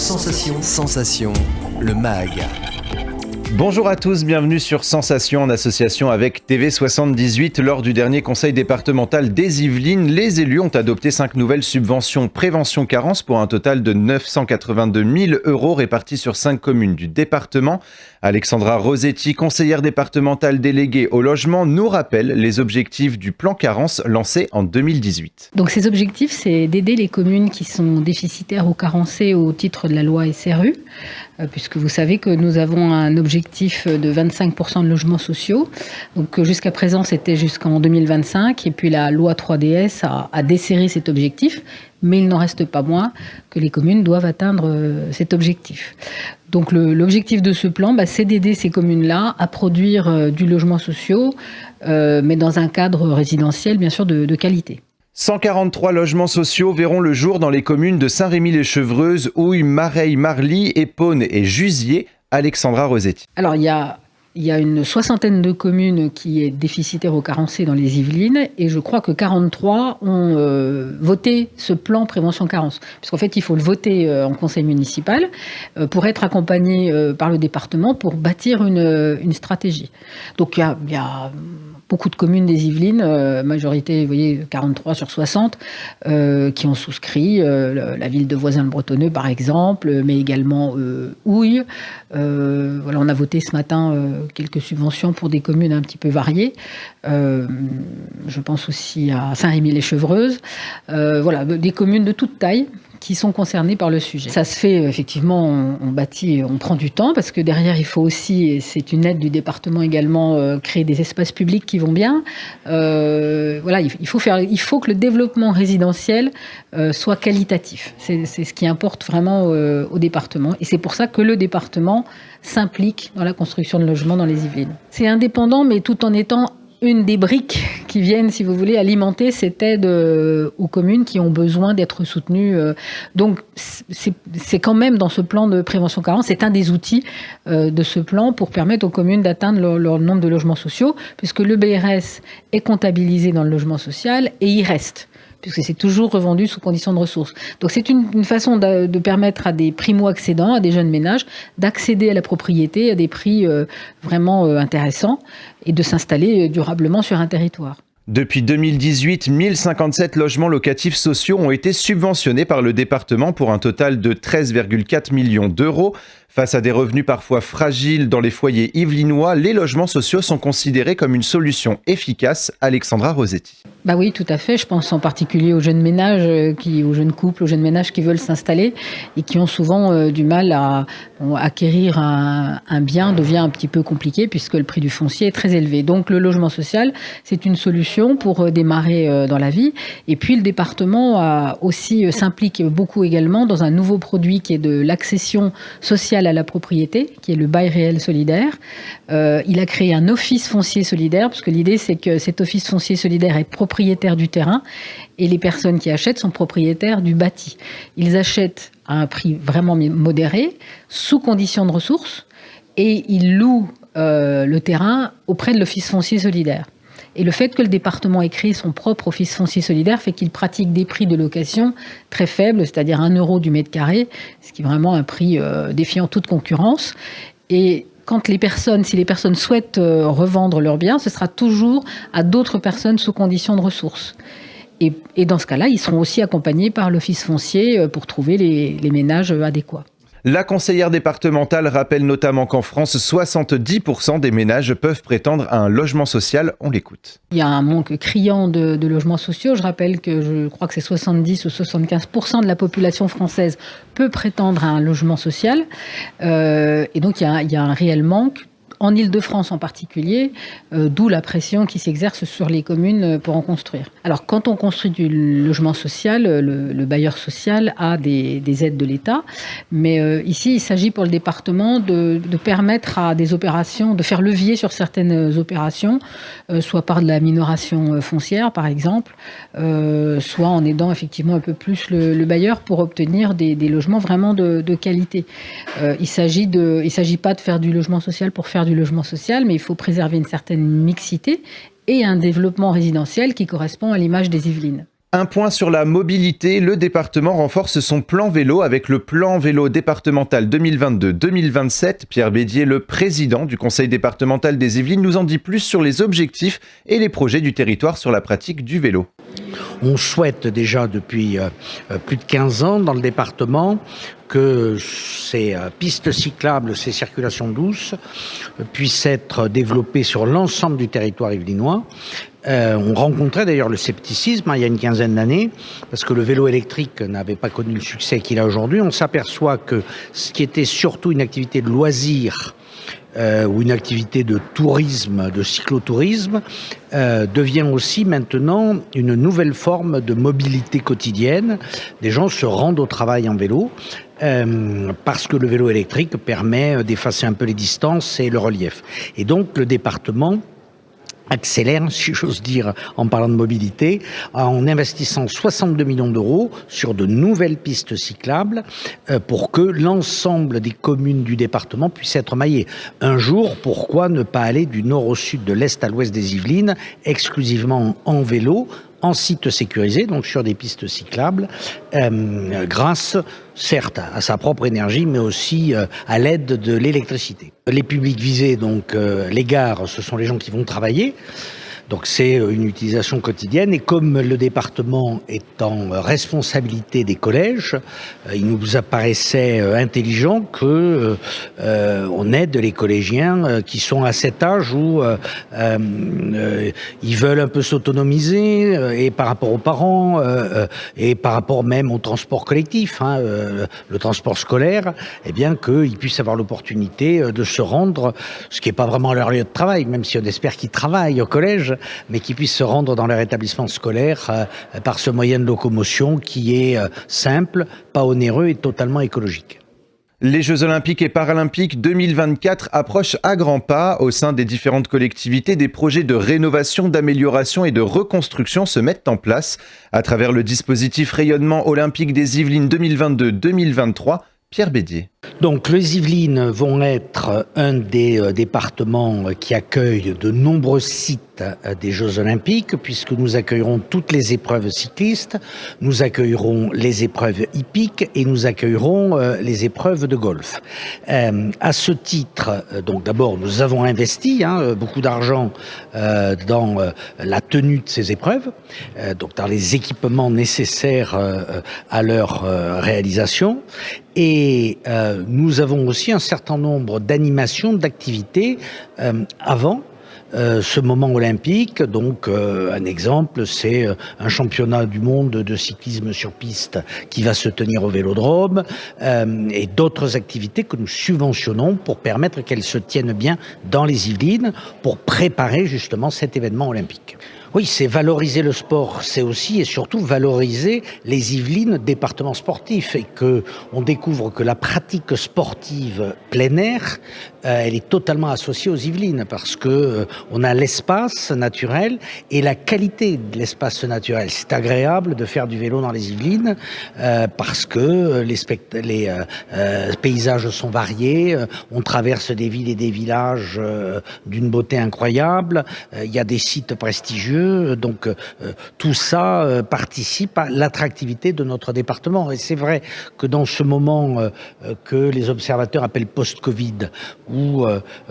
Sensation, le MAG. Bonjour à tous, bienvenue sur Sensation en association avec TV78. Lors du dernier conseil départemental des Yvelines, les élus ont adopté 5 nouvelles subventions prévention carence pour un total de 982 000 € répartis sur 5 communes du département. Alexandra Rosetti, conseillère départementale déléguée au logement, nous rappelle les objectifs du plan carence lancé en 2018. Donc ces objectifs, c'est d'aider les communes qui sont déficitaires ou carencées au titre de la loi SRU, puisque vous savez que nous avons un objectif de 25% de logements sociaux. Donc jusqu'à présent, c'était jusqu'en 2025, et puis la loi 3DS a desserré cet objectif, mais il n'en reste pas moins que les communes doivent atteindre cet objectif. Donc l'objectif de ce plan, c'est d'aider ces communes-là à produire du logement social, mais dans un cadre résidentiel, bien sûr, de qualité. 143 logements sociaux verront le jour dans les communes de Saint-Rémy-les-Chevreuses, Houilles, Mareil, Marly, Épône et Jusier. Alexandra Rosetti. Alors il y a une soixantaine de communes qui est déficitaire ou carencée dans les Yvelines, et je crois que 43 ont voté ce plan prévention carence. Puisqu'en fait, il faut le voter en conseil municipal pour être accompagné par le département pour bâtir une stratégie. Donc il y a beaucoup de communes des Yvelines, majorité, vous voyez, 43 sur 60, qui ont souscrit, la ville de Voisins-le-Bretonneux par exemple, mais également Houilles. Voilà, on a voté ce matin quelques subventions pour des communes un petit peu variées. Je pense aussi à Saint-Rémy-les-Chevreuses. Voilà, des communes de toute taille qui sont concernés par le sujet. Ça se fait effectivement, on bâtit, on prend du temps parce que derrière il faut aussi, et c'est une aide du département également, créer des espaces publics qui vont bien. Voilà, il faut que le développement résidentiel soit qualitatif. C'est ce qui importe vraiment au département, et c'est pour ça que le département s'implique dans la construction de logements dans les Yvelines. C'est indépendant, mais tout en étant une des briques qui viennent, si vous voulez, alimenter cette aide aux communes qui ont besoin d'être soutenues. Donc, c'est quand même dans ce plan de prévention carence, c'est un des outils de ce plan pour permettre aux communes d'atteindre leur nombre de logements sociaux, puisque le BRS est comptabilisé dans le logement social et il reste, puisque c'est toujours revendu sous condition de ressources. Donc c'est une façon de permettre à des primo-accédants, à des jeunes ménages, d'accéder à la propriété à des prix vraiment intéressants et de s'installer durablement sur un territoire. Depuis 2018, 1057 logements locatifs sociaux ont été subventionnés par le département pour un total de 13,4 millions d'euros. Face à des revenus parfois fragiles dans les foyers yvelinois, les logements sociaux sont considérés comme une solution efficace. Alexandra Rosetti. Oui, tout à fait. Je pense en particulier aux jeunes ménages, aux jeunes couples, aux jeunes ménages qui veulent s'installer et qui ont souvent du mal à acquérir un bien, devient un petit peu compliqué puisque le prix du foncier est très élevé. Donc le logement social, c'est une solution pour démarrer dans la vie. Et puis le département aussi s'implique beaucoup également dans un nouveau produit qui est de l'accession sociale à la propriété, qui est le bail réel solidaire. Il a créé un office foncier solidaire, parce que l'idée c'est que cet office foncier solidaire est propriétaire du terrain et les personnes qui achètent sont propriétaires du bâti. Ils achètent à un prix vraiment modéré, sous condition de ressources, et ils louent le terrain auprès de l'office foncier solidaire. Et le fait que le département ait créé son propre office foncier solidaire fait qu'il pratique des prix de location très faibles, c'est-à-dire 1 € du mètre carré, ce qui est vraiment un prix défiant toute concurrence. Et si les personnes souhaitent revendre leurs biens, ce sera toujours à d'autres personnes sous condition de ressources. Et dans ce cas-là, ils seront aussi accompagnés par l'office foncier pour trouver les ménages adéquats. La conseillère départementale rappelle notamment qu'en France, 70% des ménages peuvent prétendre à un logement social. On l'écoute. Il y a un manque criant de logements sociaux. Je rappelle que je crois que c'est 70 ou 75% de la population française peut prétendre à un logement social. Et donc, il y a un réel manque. En Île-de-France en particulier, d'où la pression qui s'exerce sur les communes pour en construire. Alors, quand on construit du logement social, le bailleur social a des aides de l'État, mais ici, il s'agit pour le département de permettre à des opérations, de faire levier sur certaines opérations, soit par de la minoration foncière, par exemple, soit en aidant effectivement un peu plus le bailleur pour obtenir des logements vraiment de qualité. Il ne s'agit pas de faire du logement social pour faire du logement social, mais il faut préserver une certaine mixité et un développement résidentiel qui correspond à l'image des Yvelines. Un point sur la mobilité, le département renforce son plan vélo avec le plan vélo départemental 2022-2027. Pierre Bédier, le président du conseil départemental des Yvelines, nous en dit plus sur les objectifs et les projets du territoire sur la pratique du vélo. On souhaite déjà depuis plus de 15 ans dans le département que ces pistes cyclables, ces circulations douces puissent être développées sur l'ensemble du territoire yvelinois. On rencontrait d'ailleurs le scepticisme il y a une quinzaine d'années, parce que le vélo électrique n'avait pas connu le succès qu'il a aujourd'hui. On s'aperçoit que ce qui était surtout une activité de loisir, ou une activité de tourisme, de cyclotourisme, devient aussi maintenant une nouvelle forme de mobilité quotidienne. Des gens se rendent au travail en vélo parce que le vélo électrique permet d'effacer un peu les distances et le relief. Et donc le département accélère, si j'ose dire, en parlant de mobilité, en investissant 62 millions d'euros sur de nouvelles pistes cyclables pour que l'ensemble des communes du département puissent être maillées. Un jour, pourquoi ne pas aller du nord au sud, de l'est à l'ouest des Yvelines, exclusivement en vélo, en site sécurisé, donc sur des pistes cyclables, grâce, certes, à sa propre énergie, mais aussi à l'aide de l'électricité. Les publics visés, donc les gares, ce sont les gens qui vont travailler. Donc c'est une utilisation quotidienne, et comme le département est en responsabilité des collèges, il nous apparaissait intelligent que on aide les collégiens qui sont à cet âge où ils veulent un peu s'autonomiser, et par rapport aux parents, et par rapport même au transport collectif, le transport scolaire, eh bien qu'ils puissent avoir l'opportunité de se rendre, ce qui n'est pas vraiment leur lieu de travail, même si on espère qu'ils travaillent au collège, mais qui puissent se rendre dans leur établissement scolaire par ce moyen de locomotion qui est simple, pas onéreux et totalement écologique. Les Jeux Olympiques et Paralympiques 2024 approchent à grands pas. Au sein des différentes collectivités, des projets de rénovation, d'amélioration et de reconstruction se mettent en place. À travers le dispositif Rayonnement olympique des Yvelines 2022-2023, Pierre Bédier. Donc les Yvelines vont être un des départements qui accueille de nombreux sites des Jeux Olympiques, puisque nous accueillerons toutes les épreuves cyclistes, nous accueillerons les épreuves hippiques et nous accueillerons les épreuves de golf. À ce titre, donc d'abord nous avons investi beaucoup d'argent dans la tenue de ces épreuves, donc dans les équipements nécessaires à leur réalisation, et nous avons aussi un certain nombre d'animations, d'activités avant ce moment olympique. Donc un exemple, c'est un championnat du monde de cyclisme sur piste qui va se tenir au Vélodrome, et d'autres activités que nous subventionnons pour permettre qu'elles se tiennent bien dans les Yvelines, pour préparer justement cet événement olympique. Oui, c'est valoriser le sport, c'est aussi et surtout valoriser les Yvelines, département sportif, et que on découvre que la pratique sportive plein air, elle est totalement associée aux Yvelines, parce que on a l'espace naturel et la qualité de l'espace naturel. C'est agréable de faire du vélo dans les Yvelines parce que les paysages sont variés, on traverse des villes et des villages d'une beauté incroyable, il y a des sites prestigieux. Donc tout ça participe à l'attractivité de notre département. Et c'est vrai que dans ce moment que les observateurs appellent post-Covid, où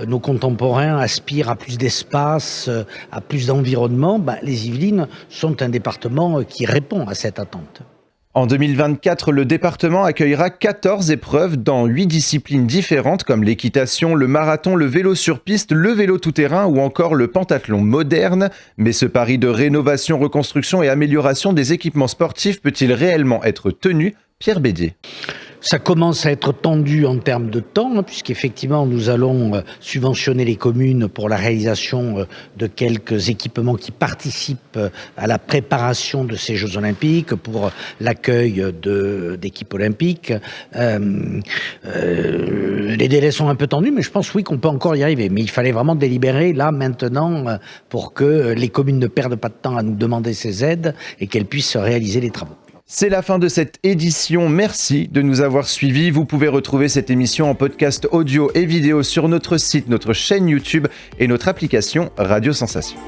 nos contemporains aspirent à plus d'espace, à plus d'environnement, les Yvelines sont un département qui répond à cette attente. En 2024, le département accueillera 14 épreuves dans 8 disciplines différentes comme l'équitation, le marathon, le vélo sur piste, le vélo tout-terrain ou encore le pentathlon moderne. Mais ce pari de rénovation, reconstruction et amélioration des équipements sportifs peut-il réellement être tenu ? Pierre Bédier. Ça commence à être tendu en termes de temps, puisqu'effectivement nous allons subventionner les communes pour la réalisation de quelques équipements qui participent à la préparation de ces Jeux Olympiques, pour l'accueil d'équipes olympiques. Les délais sont un peu tendus, mais je pense oui qu'on peut encore y arriver. Mais il fallait vraiment délibérer là maintenant pour que les communes ne perdent pas de temps à nous demander ces aides et qu'elles puissent réaliser les travaux. C'est la fin de cette édition. Merci de nous avoir suivis. Vous pouvez retrouver cette émission en podcast audio et vidéo sur notre site, notre chaîne YouTube et notre application Radio Sensation.